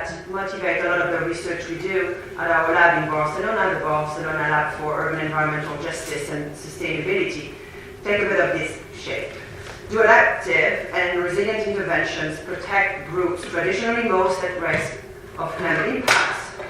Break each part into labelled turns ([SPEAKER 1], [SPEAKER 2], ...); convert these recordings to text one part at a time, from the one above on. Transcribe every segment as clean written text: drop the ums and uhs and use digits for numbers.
[SPEAKER 1] that motivate a lot of the research we do at our lab in Barcelona, the Barcelona Lab for Urban Environmental Justice and Sustainability, take a bit of this shape. Do adaptive and resilient interventions protect groups traditionally most at risk of climate impacts,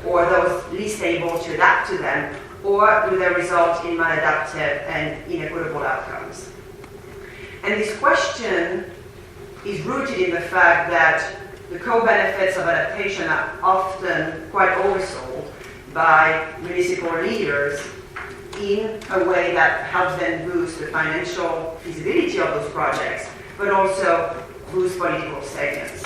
[SPEAKER 1] or those least able to adapt to them, or do they result in maladaptive and inequitable outcomes? And this question is rooted in the fact that the co-benefits of adaptation are often quite oversold by municipal leaders in a way that helps them boost the financial feasibility of those projects, but also boost political salience.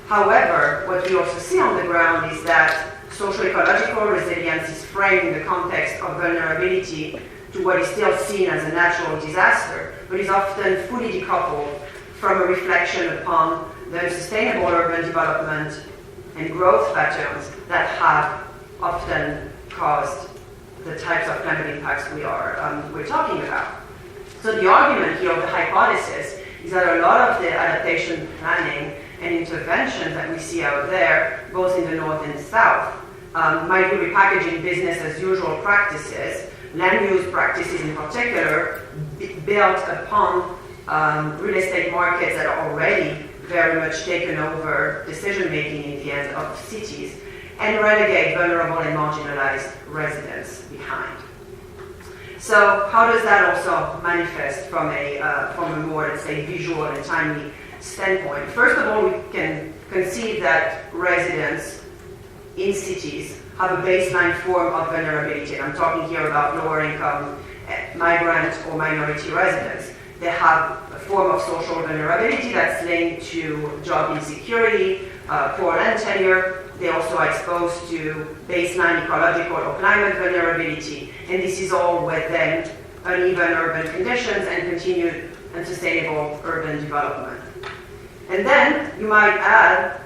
[SPEAKER 1] However, what we also see on the ground is that social ecological resilience is framed in the context of vulnerability to what is still seen as a natural disaster, but is often fully decoupled from a reflection upon the unsustainable urban development and growth patterns that have often caused the types of climate impacts we're talking about. So the argument here, of the hypothesis, is that a lot of the adaptation planning and interventions that we see out there, both in the north and the south, might be repackaging business as usual practices, land use practices in particular, built upon real estate markets that are already very much taken over decision-making in the end of cities, and relegate vulnerable and marginalized residents behind. So how does that also manifest from a more, let's say, visual and timely standpoint? First of all, we can conceive that residents in cities have a baseline form of vulnerability. And I'm talking here about lower income migrant or minority residents. They have a form of social vulnerability that's linked to job insecurity, poor land tenure. They also are exposed to baseline ecological or climate vulnerability. And this is all within uneven urban conditions and continued unsustainable urban development. And then you might add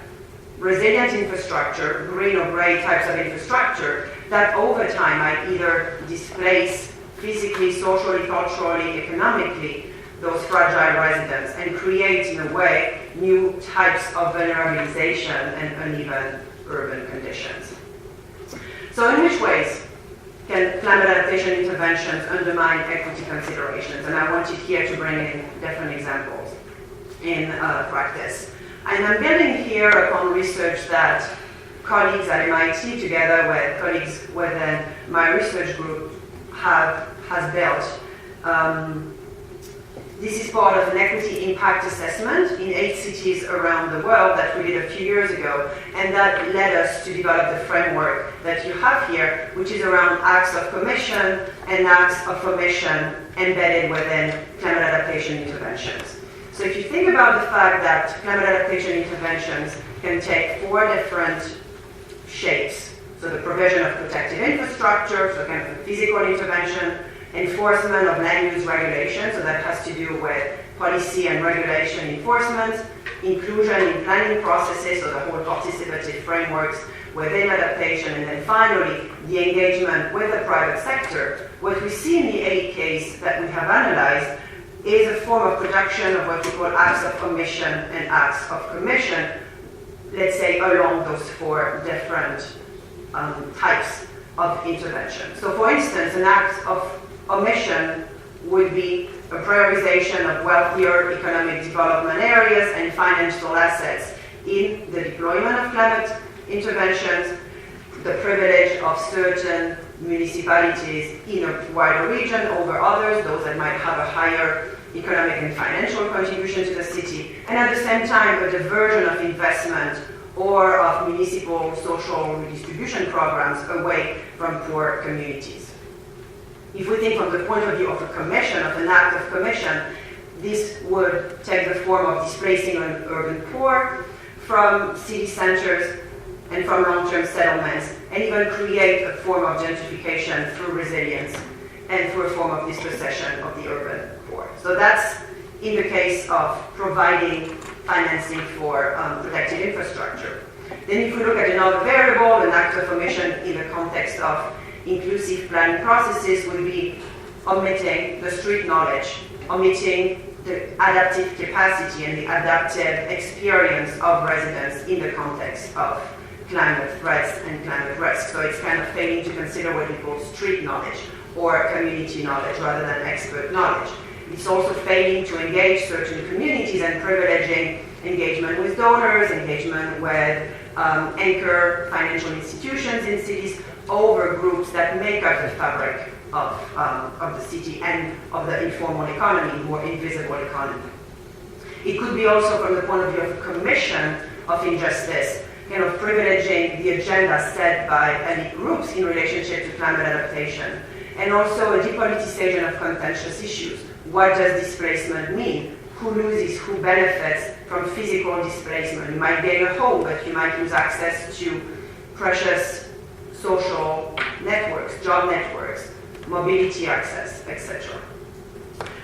[SPEAKER 1] resilient infrastructure, green or gray types of infrastructure, that over time might either displace physically, socially, culturally, economically, those fragile residents, and create, in a way, new types of vulnerabilization and uneven urban conditions. So in which ways can climate adaptation interventions undermine equity considerations? And I wanted here to bring in different examples in practice. And I'm building here upon research that colleagues at MIT, together with colleagues within my research group, has built. This is part of an equity impact assessment in 8 cities around the world that we did a few years ago, and that led us to develop the framework that you have here, which is around acts of commission and acts of omission embedded within climate adaptation interventions. So if you think about the fact that climate adaptation interventions can take 4 different shapes, so the provision of protective infrastructure, so kind of a physical intervention, enforcement of land use regulation, so that has to do with policy and regulation enforcement, inclusion in planning processes, so the whole participative frameworks within adaptation, and then finally, the engagement with the private sector. What we see in the 8 case that we have analyzed is a form of production of what we call acts of commission and acts of commission, let's say along those 4 different types of intervention. So for instance, an act of omission would be a prioritization of wealthier economic development areas and financial assets in the deployment of climate interventions, the privilege of certain municipalities in a wider region over others, those that might have a higher economic and financial contribution to the city, and at the same time a diversion of investment or of municipal social redistribution programs away from poor communities. If we think from the point of view of a commission, of an act of commission, this would take the form of displacing an urban poor from city centers and from long-term settlements, and even create a form of gentrification through resilience and through a form of dispossession of the urban poor. So that's in the case of providing financing for protected infrastructure. Then if we look at another variable, an act of omission in the context of inclusive planning processes would be omitting the street knowledge, omitting the adaptive capacity and the adaptive experience of residents in the context of climate threats and climate risk. So it's kind of failing to consider what we call street knowledge or community knowledge rather than expert knowledge. It's also failing to engage certain communities and privileging engagement with donors, engagement with anchor financial institutions in cities over groups that make up the fabric of the city and of the informal economy, more invisible economy. It could be also from the point of view of commission of injustice, kind of privileging the agenda set by elite groups in relationship to climate adaptation, and also a depoliticization of contentious issues. What does displacement mean? Who loses, who benefits from physical displacement? You might gain a home, but you might lose access to precious social networks, job networks, mobility access, etc.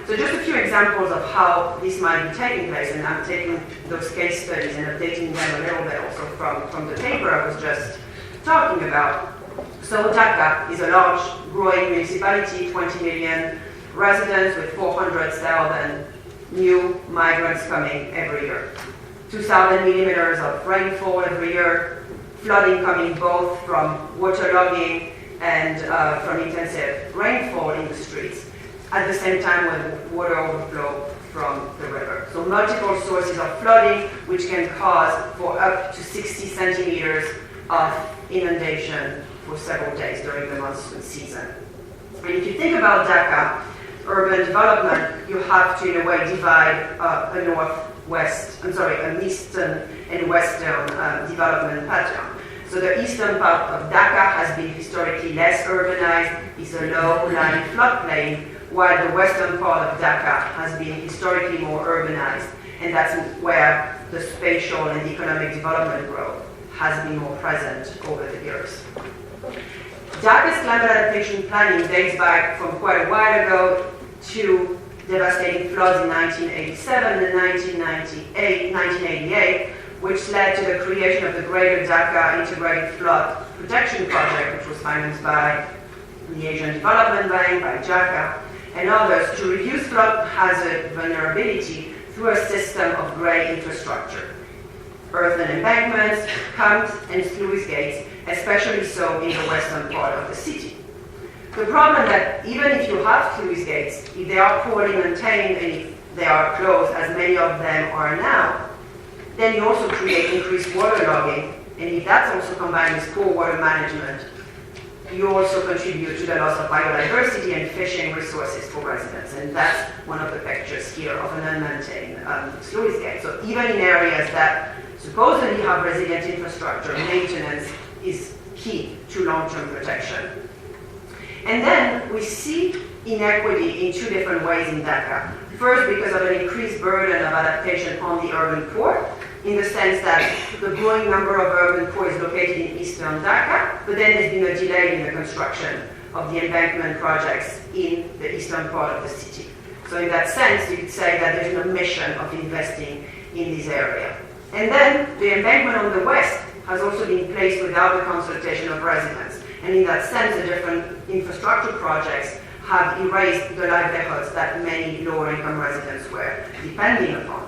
[SPEAKER 1] So just a few examples of how this might be taking place, and I'm taking those case studies and updating them a little bit also from the paper I was just talking about. So Dhaka is a large, growing municipality, 20 million residents with 400,000 new migrants coming every year. 2,000 millimeters of rainfall every year, flooding coming both from waterlogging and from intensive rainfall in the streets, at the same time with water overflow from the river. So multiple sources of flooding, which can cause for up to 60 centimeters of inundation for several days during the monsoon season. And if you think about Dhaka, urban development, you have to, in a way, divide an eastern and western development pattern. So the eastern part of Dhaka has been historically less urbanized, is a low-lying floodplain, while the western part of Dhaka has been historically more urbanized, and that's where the spatial and economic development growth has been more present over the years. Dhaka's climate adaptation planning dates back from quite a while ago to devastating floods in 1987 and 1988, which led to the creation of the Greater Dhaka Integrated Flood Protection Project, which was financed by the Asian Development Bank, by Dhaka, and others, to reduce flood hazard vulnerability through a system of grey infrastructure. Earthen embankments, camps, and sluice gates, especially so in the western part of the city. The problem that even if you have sluice gates, if they are poorly maintained and if they are closed, as many of them are now, then you also create increased waterlogging, and if that's also combined with poor water management, you also contribute to the loss of biodiversity and fishing resources for residents. And that's one of the pictures here of an unmaintained sluice gate. So even in areas that supposedly have resilient infrastructure, maintenance is key to long-term protection. And then we see inequity in two different ways in Dhaka. First, because of an increased burden of adaptation on the urban core, in the sense that the growing number of urban core is located in eastern Dhaka, but then there's been a delay in the construction of the embankment projects in the eastern part of the city. So in that sense, you could say that there's an omission of investing in this area. And then the embankment on the west has also been placed without the consultation of residents. And in that sense, the different infrastructure projects have erased the livelihoods that many lower-income residents were depending upon.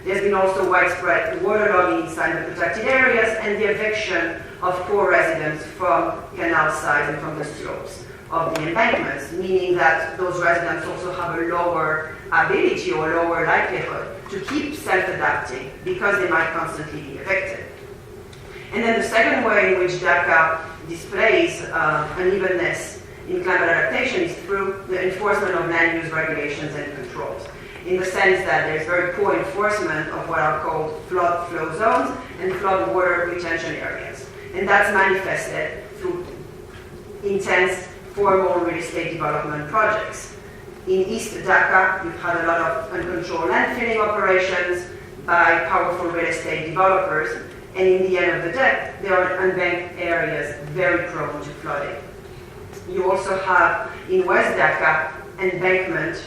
[SPEAKER 1] There's been also widespread waterlogging inside the protected areas and the eviction of poor residents from canal sides and from the slopes of the embankments, meaning that those residents also have a lower ability or lower likelihood to keep self-adapting because they might constantly be evicted. And then the second way in which Dhaka displays unevenness in climate adaptation is through the enforcement of land use regulations and controls, in the sense that there's very poor enforcement of what are called flood flow zones and flood water retention areas. And that's manifested through intense formal real estate development projects. In East Dhaka, you've had a lot of uncontrolled landfilling operations by powerful real estate developers, and in the end of the day, there are unbanked areas very prone to flooding. You also have in West Dhaka embankment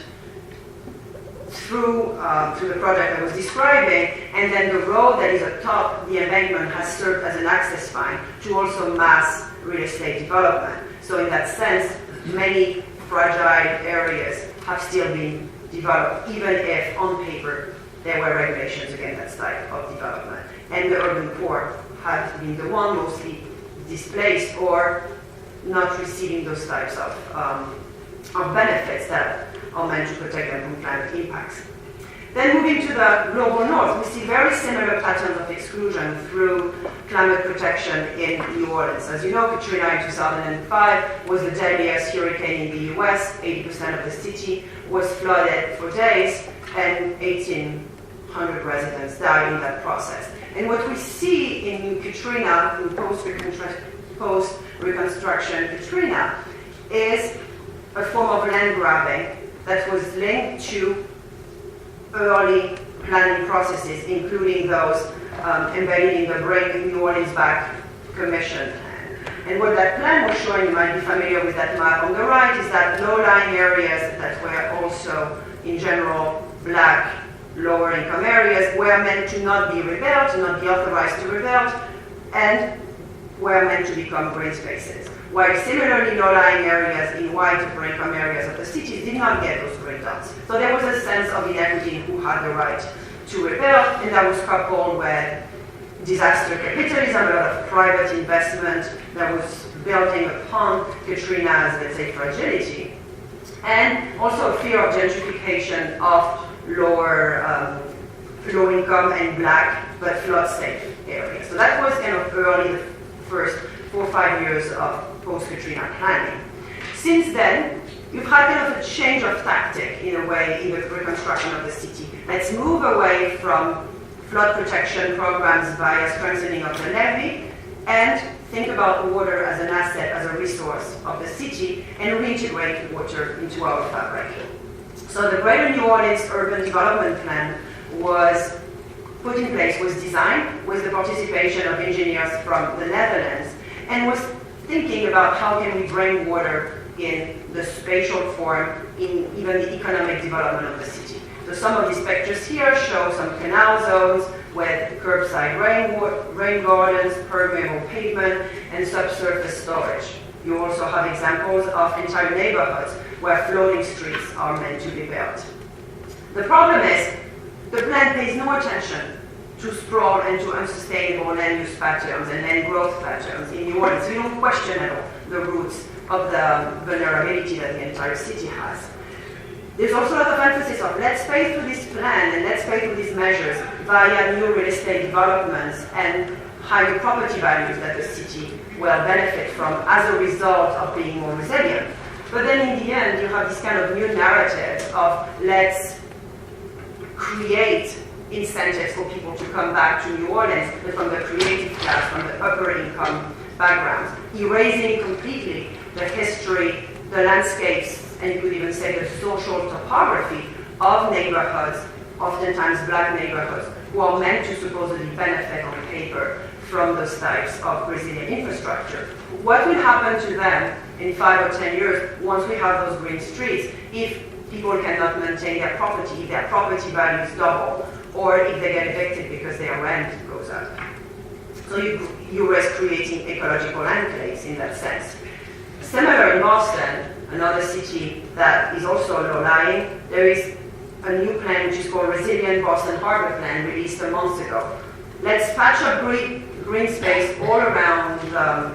[SPEAKER 1] through the project I was describing, and then the road that is atop the embankment has served as an access fine to also mass real estate development. So in that sense, many fragile areas have still been develop, even if on paper there were regulations against that type of development. And the urban poor had been the one mostly displaced or not receiving those types of benefits that are meant to protect them from climate impacts. Then moving to the global north, we see very similar patterns of exclusion through climate protection in New Orleans. As you know, Katrina in 2005 was the deadliest hurricane in the US. 80% of the city was flooded for days, and 1,800 residents died in that process. And what we see in Katrina, in post-reconstruction Katrina, is a form of land grabbing that was linked to early planning processes, including those embedded in the Bring New Orleans Back Commission plan. And what that plan was showing, you might be familiar with that map on the right, is that low-lying areas that were also, in general, black, lower-income areas were meant to not be rebuilt, to not be authorized to rebuild, and were meant to become green spaces. While similarly low-lying areas in white upper-income areas of the cities did not get those green dots. So there was a sense of inequity in who had the right to rebuild, and that was coupled with disaster capitalism, a lot of private investment that was building upon Katrina's, let's say, fragility, and also a fear of gentrification of low-income and black but flood-safe areas. So that was kind of early, the first 4 or 5 years of post-Katrina planning. Since then, you've had kind of a change of tactic, in a way, in the reconstruction of the city. Let's move away from flood protection programs via strengthening of the levee and think about water as an asset, as a resource of the city, and reintegrate water into our fabric. So the Greater New Orleans Urban Development Plan was put in place, was designed with the participation of engineers from the Netherlands, and was thinking about how can we bring water in the spatial form in even the economic development of the city. So some of these pictures here show some canal zones with curbside rain gardens, permeable pavement, and subsurface storage. You also have examples of entire neighborhoods where floating streets are meant to be built. The problem is, the plan pays no attention to sprawl and to unsustainable land use patterns and land growth patterns in New Orleans. We don't question at all the roots of the vulnerability that the entire city has. There's also a lot of emphasis on let's pay through this plan and let's pay through these measures via new real estate developments and higher property values that the city will benefit from as a result of being more resilient. But then in the end, you have this kind of new narrative of let's create incentives for people to come back to New Orleans, but from the creative class, from the upper income backgrounds, erasing completely the history, the landscapes, and you could even say the social topography of neighborhoods, oftentimes black neighborhoods, who are meant to supposedly benefit on paper from those types of resilient infrastructure. What will happen to them in 5 or 10 years once we have those green streets if people cannot maintain their property, if their property values double, or if they get evicted because their rent goes up? So you risk creating ecological enclaves in that sense. Similar in Boston, another city that is also low-lying, there is a new plan which is called Resilient Boston Harbor Plan, released a month ago. Let's patch up green space all around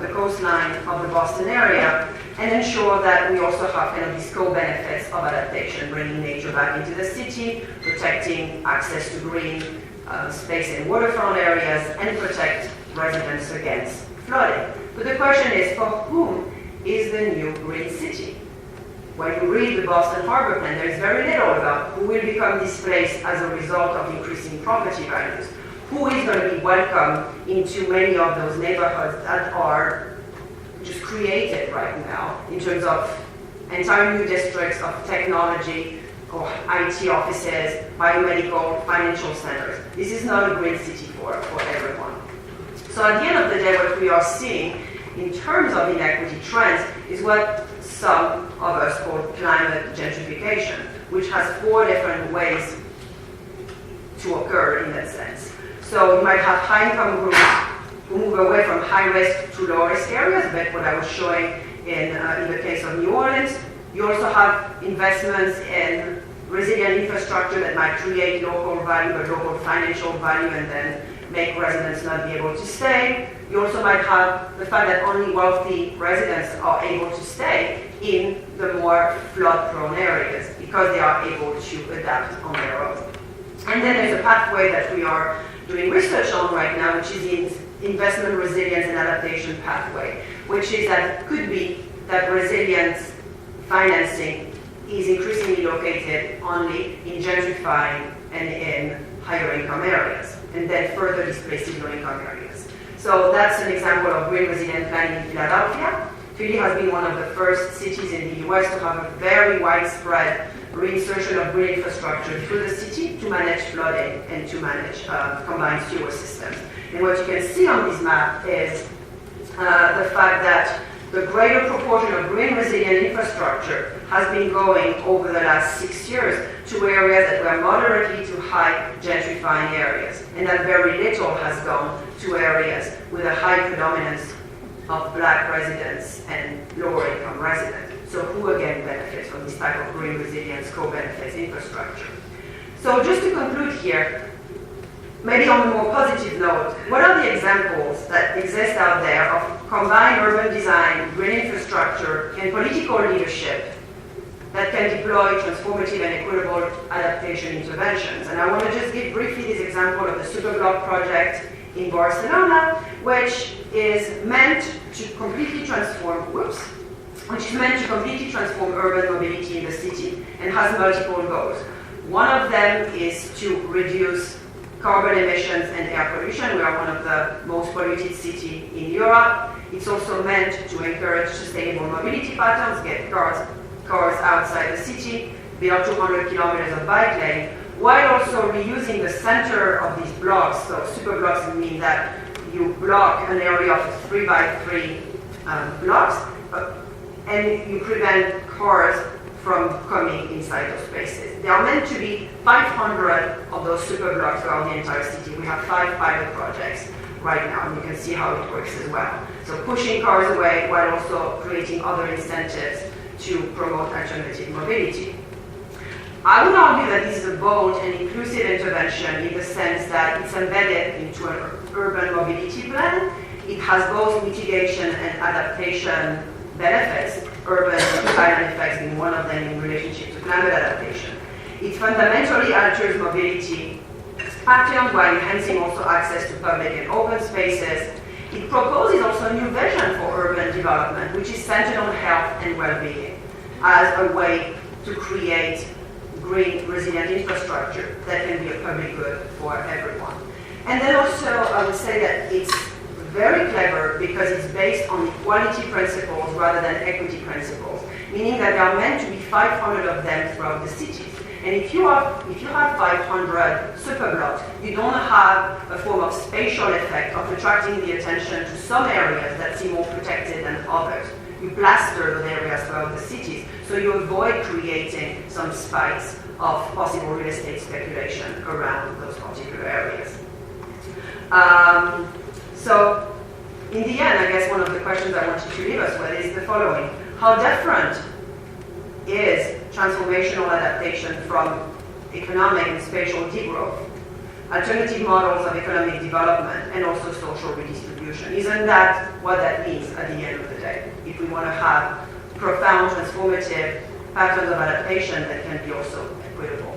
[SPEAKER 1] the coastline of the Boston area and ensure that we also have kind of these co-benefits of adaptation, bringing nature back into the city, protecting access to green space in waterfront areas, and protect residents against flooding. But the question is, for whom is the new green city? When you read the Boston Harbor Plan, there is very little about who will become displaced as a result of increasing property values. Who is going to be welcome into many of those neighborhoods that are just created right now in terms of entire new districts of technology or IT offices, biomedical, financial centers. This is not a green city for everyone. So at the end of the day, what we are seeing in terms of inequity trends is what some of us call climate gentrification, which has 4 different ways to occur in that sense. So you might have high-income groups who move away from high-risk to low-risk areas, but what I was showing in the case of New Orleans. You also have investments in resilient infrastructure that might create local value, but local financial value, and then make residents not be able to stay. You also might have the fact that only wealthy residents are able to stay in the more flood-prone areas because they are able to adapt on their own. And then there's a pathway that we are doing research on right now, which is the investment resilience and adaptation pathway, which is that it could be that resilience financing is increasingly located only in gentrifying and in higher income areas, and then further displacing low income areas. So that's an example of green resilient planning in Philadelphia. Philly has been one of the first cities in the US to have a very widespread reinsertion of green infrastructure through the city to manage flooding and to manage combined sewer systems. And what you can see on this map is the fact that the greater proportion of green resilient infrastructure has been going over the last 6 years to areas that were moderately to high gentrifying areas, and that very little has gone to areas with a high predominance of black residents and lower income residents. So who again benefits from this type of green resilience co-benefits infrastructure? So just to conclude here, maybe on a more positive note, what are the examples that exist out there of combined urban design, green infrastructure, and political leadership that can deploy transformative and equitable adaptation interventions? And I want to just give briefly this example of the superblock project in Barcelona, which is meant to completely transform, urban mobility in the city and has multiple goals. One of them is to reduce carbon emissions and air pollution. We are one of the most polluted cities in Europe. It's also meant to encourage sustainable mobility patterns, get cars outside the city, build 200 kilometers of bike lane, while also reusing the center of these blocks. So super blocks mean that you block an area of 3 by 3 blocks, and you prevent cars from coming inside those spaces. There are meant to be 500 of those super blocks around the entire city. We have 5 pilot projects right now, and you can see how it works as well. So pushing cars away while also creating other incentives to promote alternative mobility. I would argue that this is a bold and inclusive intervention in the sense that it's embedded into an urban mobility plan. It has both mitigation and adaptation benefits, urban environment effects being one of them in relationship to climate adaptation. It fundamentally alters mobility patterns while enhancing also access to public and open spaces. It proposes also a new vision for urban development, which is centered on health and well-being as a way to create green, resilient infrastructure that can be a public good for everyone. And then also, I would say that it's very clever because it's based on equality principles rather than equity principles, meaning that there are meant to be 500 of them throughout the cities. And if you have 500 superblocks, you don't have a form of spatial effect of attracting the attention to some areas that seem more protected than others. You plaster those areas throughout the cities, so you avoid creating some spikes of possible real estate speculation around those particular areas. So in the end, I guess one of the questions I want you to leave us with is the following. How different is transformational adaptation from economic and spatial degrowth, alternative models of economic development, and also social redistribution? Isn't that what that means at the end of the day? If we want to have profound transformative patterns of adaptation that can be also equitable.